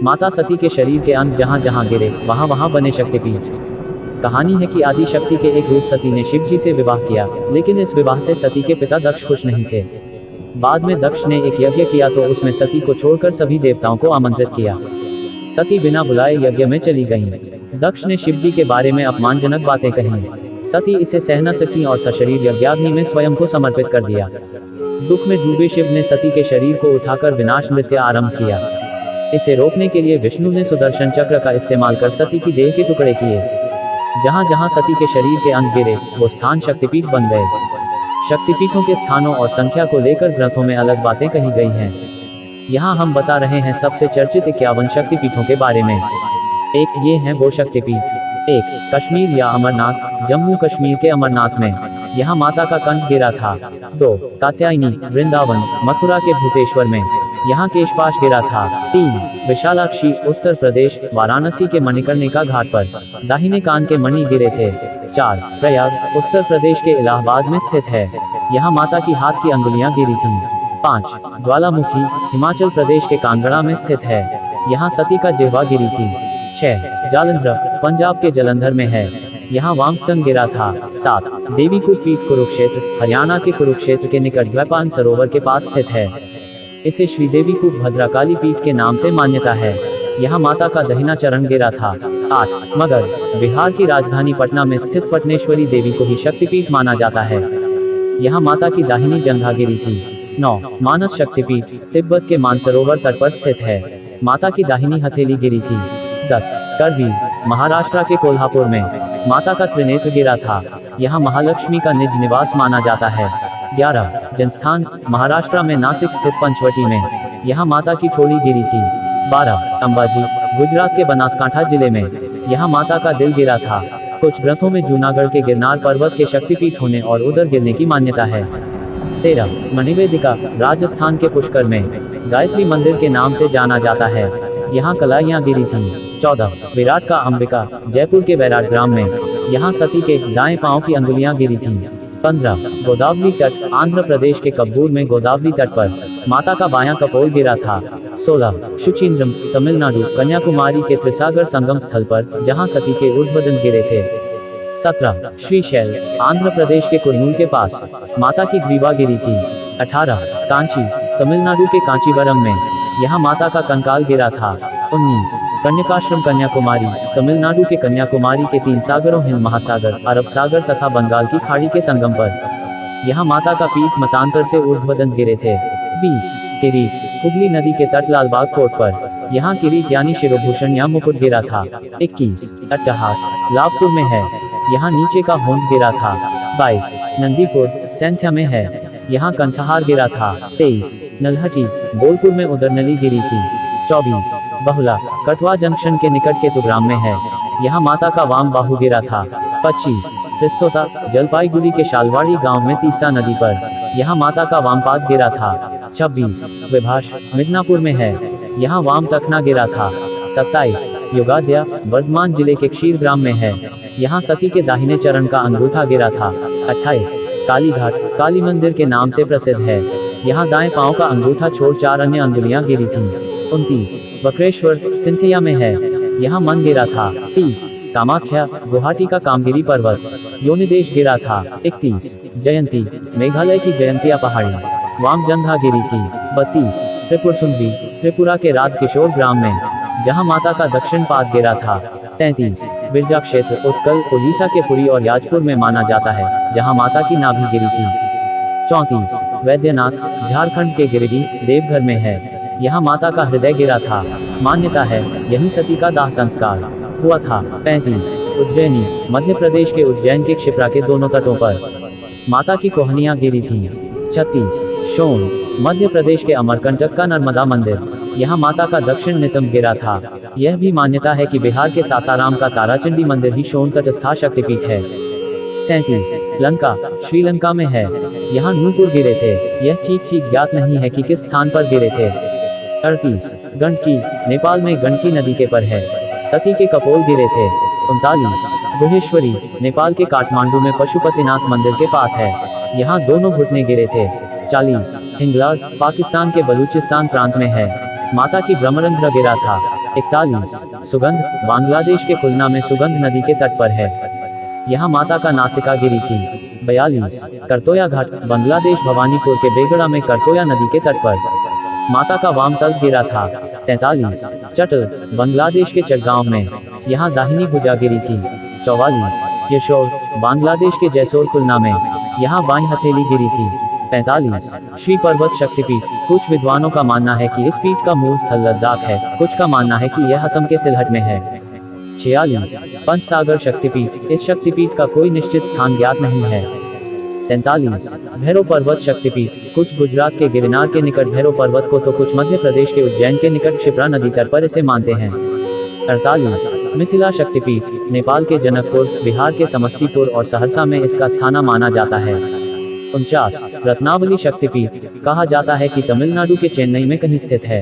माता सती के शरीर के अंग जहाँ जहाँ गिरे वहाँ वहाँ बने शक्तिपीठ। कहानी है कि आदि शक्ति के एक रूप सती ने शिव जी से विवाह किया, लेकिन इस विवाह से सती के पिता दक्ष खुश नहीं थे। बाद में दक्ष ने एक यज्ञ किया तो उसमें सती को छोड़कर सभी देवताओं को आमंत्रित किया। सती बिना बुलाए यज्ञ में चली गईं। दक्ष ने शिव जी के बारे में अपमानजनक बातें कहीं। सती इसे सह न सकी और सशरीर यज्ञाग्नि में स्वयं को समर्पित कर दिया। दुख में डूबे शिव ने सती के शरीर को उठाकर विनाश नृत्य आरंभ किया। इसे रोकने के लिए विष्णु ने सुदर्शन चक्र का इस्तेमाल कर सती की देह के टुकड़े किए। जहाँ जहाँ सती के शरीर के अंग गिरे वो स्थान शक्तिपीठ बन गए। शक्तिपीठों के स्थानों और संख्या को लेकर ग्रंथों में अलग बातें कही गई हैं। यहाँ हम बता रहे हैं सबसे चर्चित 51 शक्तिपीठों के बारे में। एक, ये हैं वो शक्तिपीठ। 1. कश्मीर या अमरनाथ, जम्मू कश्मीर के अमरनाथ में यहाँ माता का कंठ गिरा था। 2. कात्यायनी, वृंदावन, मथुरा के भूतेश्वर में यहाँ केशपाश गिरा था। 3. विशालाक्षी, उत्तर प्रदेश, वाराणसी के मणिकर्णिका घाट पर दाहिने कान के मणि गिरे थे। 4. प्रयाग, उत्तर प्रदेश के इलाहाबाद में स्थित है, यहाँ माता की हाथ की अंगुलियां गिरी थीं। 5. ज्वालामुखी, हिमाचल प्रदेश के कांगड़ा में स्थित है, यहाँ सती का जिह्वा गिरी थी। 6. जालंधर, पंजाब के जलंधर में है, यहाँ वामस्तन गिरा था। 7. देवी कूप पीठ, कुरुक्षेत्र, हरियाणा के कुरुक्षेत्र के निकट द्वैपायन सरोवर के पास स्थित है। इसे श्रीदेवी कूप भद्रकाली पीठ के नाम से मान्यता है, यहाँ माता का दहिना चरण गिरा था। 8. मगध, बिहार की राजधानी पटना में स्थित पटनेश्वरी देवी को ही शक्तिपीठ माना जाता है, यहाँ माता की दाहिनी जंघा गिरी थी। 9. मानस शक्तिपीठ, तिब्बत के मानसरोवर तट पर स्थित है, माता की दाहिनी हथेली गिरी थी। 10. करबीर, महाराष्ट्र के कोल्हापुर में माता का त्रिनेत्र गिरा था, यहाँ महालक्ष्मी का निज निवास माना जाता है। 11. जनस्थान, महाराष्ट्र में नासिक स्थित पंचवटी में यहाँ माता की ठोड़ी गिरी थी। 12. अंबाजी, गुजरात के बनासकांठा जिले में यहाँ माता का दिल गिरा था। कुछ ग्रंथों में जूनागढ़ के गिरनार पर्वत के शक्तिपीठ होने और उधर गिरने की मान्यता है। 13. मणिवेदिका, राजस्थान के पुष्कर में गायत्री मंदिर के नाम से जाना जाता है, यहाँ कलाइयाँ गिरी थीं। 14. विराट का अंबिका, जयपुर के वैराट ग्राम में यहाँ सती के दाएं पांव की अंगुलियां गिरी थीं। 15. गोदावरी तट, आंध्र प्रदेश के कब्बूर में गोदावरी तट पर माता का बायां कपोल गिरा था। 16. शुचिंद्रम, तमिलनाडु, कन्याकुमारी के त्रिसागर संगम स्थल पर जहां सती के ऊर्ध्वदंड गिरे थे। 17. श्रीशैल, आंध्र प्रदेश के कुर्नूल के पास माता की ग्रीवा गिरी थी। 18. कांची, तमिलनाडु के कांचीवरम में यहाँ माता का कंकाल गिरा था। 19. कन्याकाश्रम, कन्याकुमारी, तमिलनाडु के कन्याकुमारी के 3 सागरों हिंद महासागर, अरब सागर तथा बंगाल की खाड़ी के संगम पर यहाँ माता का पीठ मतांतर से ऊर्ध्वदंड गिरे थे। 20. किरीट, हुगली नदी के तट लालबाग कोट पर यहाँ किरीट यानी शिरोभूषण या मुकुट गिरा था। 21. अट्टहास, लाभपुर में है, यहाँ नीचे का होंठ गिरा था। 22. नंदीपुर, सैंथ्या में है, यहाँ कंठहार गिरा था। 23. नलहटी, बोलपुर में उदरनली गिरी थी। 24. बहुला, कटवा जंक्शन के निकट केतुग्राम में है, यहाँ माता का वाम बाहु गिरा था। 25. त्रिस्तोता, जलपाईगुड़ी के शालवाड़ी गांव में तीस्ता नदी पर यहाँ माता का वामपाद गिरा था। 26. विभाष, मिदनापुर में है, यहाँ वाम तखना गिरा था। 27. योगाध्या, वर्धमान जिले के क्षीरग्राम में है, यहाँ सती के दाहिने चरण का अंगूठा गिरा था। 28. कालीघाट, काली मंदिर के नाम से प्रसिद्ध है, यहाँ दाएं पांव का अंगूठा छोड़ 4 अन्य अंगुलियां गिरी थीं। 29. बक्रेश्वर, सिंथिया में है, यहाँ मन गिरा था। 30. कामाख्या, गुवाहाटी का कामगिरी पर्वत, योनिदेश गिरा था। 31. जयंती, मेघालय की जयंतिया पहाड़ी, वाम जंघा गिरी थी। 32. त्रिपुर सुंदरी, त्रिपुरा के राजकिशोर ग्राम में जहाँ माता का दक्षिण पाद गिरा था। 33. बिरजा क्षेत्र, उत्कल, उड़ीसा के पुरी और याजपुर में माना जाता है, जहाँ माता की नाभि गिरी थी। 34. वैद्यनाथ, झारखंड के गिरिडीह, देवघर में है, यहाँ माता का हृदय गिरा था, मान्यता है यहीं सती का दाह संस्कार हुआ था। 35. उज्जैनी, मध्य प्रदेश के उज्जैन के क्षिप्रा के दोनों तटों पर माता की कोहनियां गिरी थीं। 36. शोण, मध्य प्रदेश के अमरकंटक का नर्मदा मंदिर, यहाँ माता का दक्षिण नितंब गिरा था। यह भी मान्यता है कि बिहार के सासाराम का ताराचंडी मंदिर ही शोण तटस्थ शक्तिपीठ है। 37. लंका, श्रीलंका में है, यहाँ नूपुर गिरे थे, यह ठीक ज्ञात नहीं है कि किस स्थान पर गिरे थे। 38. गंडकी, नेपाल में गंडकी नदी के पर है, सती के कपोल गिरे थे। 39. गुहेश्वरी, नेपाल के काठमांडू में पशुपतिनाथ मंदिर के पास है, यहाँ दोनों घुटने गिरे थे। 40. हिंगलाज, पाकिस्तान के बलूचिस्तान प्रांत में है, माता की ब्रह्मरंध्र गिरा था। 41 सुगंध बांग्लादेश के खुलना में सुगंध नदी के तट पर है। यहाँ माता का नासिका गिरी थी। 42 करतोया घाट बांग्लादेश भवानीपुर के बेगड़ा में करतोया नदी के तट पर माता का वाम तल गिरा था। 43 चटल बांग्लादेश के चटगांव में यहाँ दाहिनी भुजा गिरी थी। 44 यशोर बांग्लादेश के जैसोर खुलना में यहाँ बाईं हथेली गिरी थी। 45 श्री पर्वत शक्तिपीठ कुछ विद्वानों का मानना है कि इस पीठ का मूल स्थल लद्दाख है, कुछ का मानना है कि यह असम के सिलहट में है। 46 पंचसागर शक्तिपीठ इस शक्तिपीठ का कोई निश्चित स्थान ज्ञात नहीं है। 47 भैरव पर्वत शक्तिपीठ कुछ गुजरात के गिरनार के निकट भैरव पर्वत को तो कुछ मध्य प्रदेश के उज्जैन के निकट क्षिप्रा नदी तट पर इसे मानते हैं। 48 मिथिला शक्तिपीठ नेपाल के जनकपुर, बिहार के समस्तीपुर और सहरसा में इसका स्थान माना जाता है। 49 रत्नावली शक्तिपीठ कहा जाता है कि तमिलनाडु के चेन्नई में कहीं स्थित है।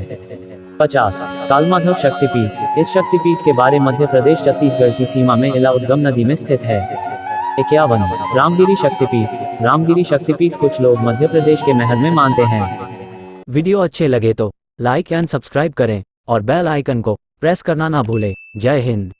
50 कालमाधव शक्तिपीठ इस शक्तिपीठ के बारे मध्य प्रदेश छत्तीसगढ़ की सीमा में इला उद्गम नदी में स्थित है। 51 रामगिरी शक्तिपीठ रामगिरी शक्तिपीठ कुछ लोग मध्य प्रदेश के महर में मानते हैं। वीडियो अच्छे लगे तो लाइक एंड सब्सक्राइब करें और बेल आइकन को प्रेस करना ना भूलें। जय हिंद।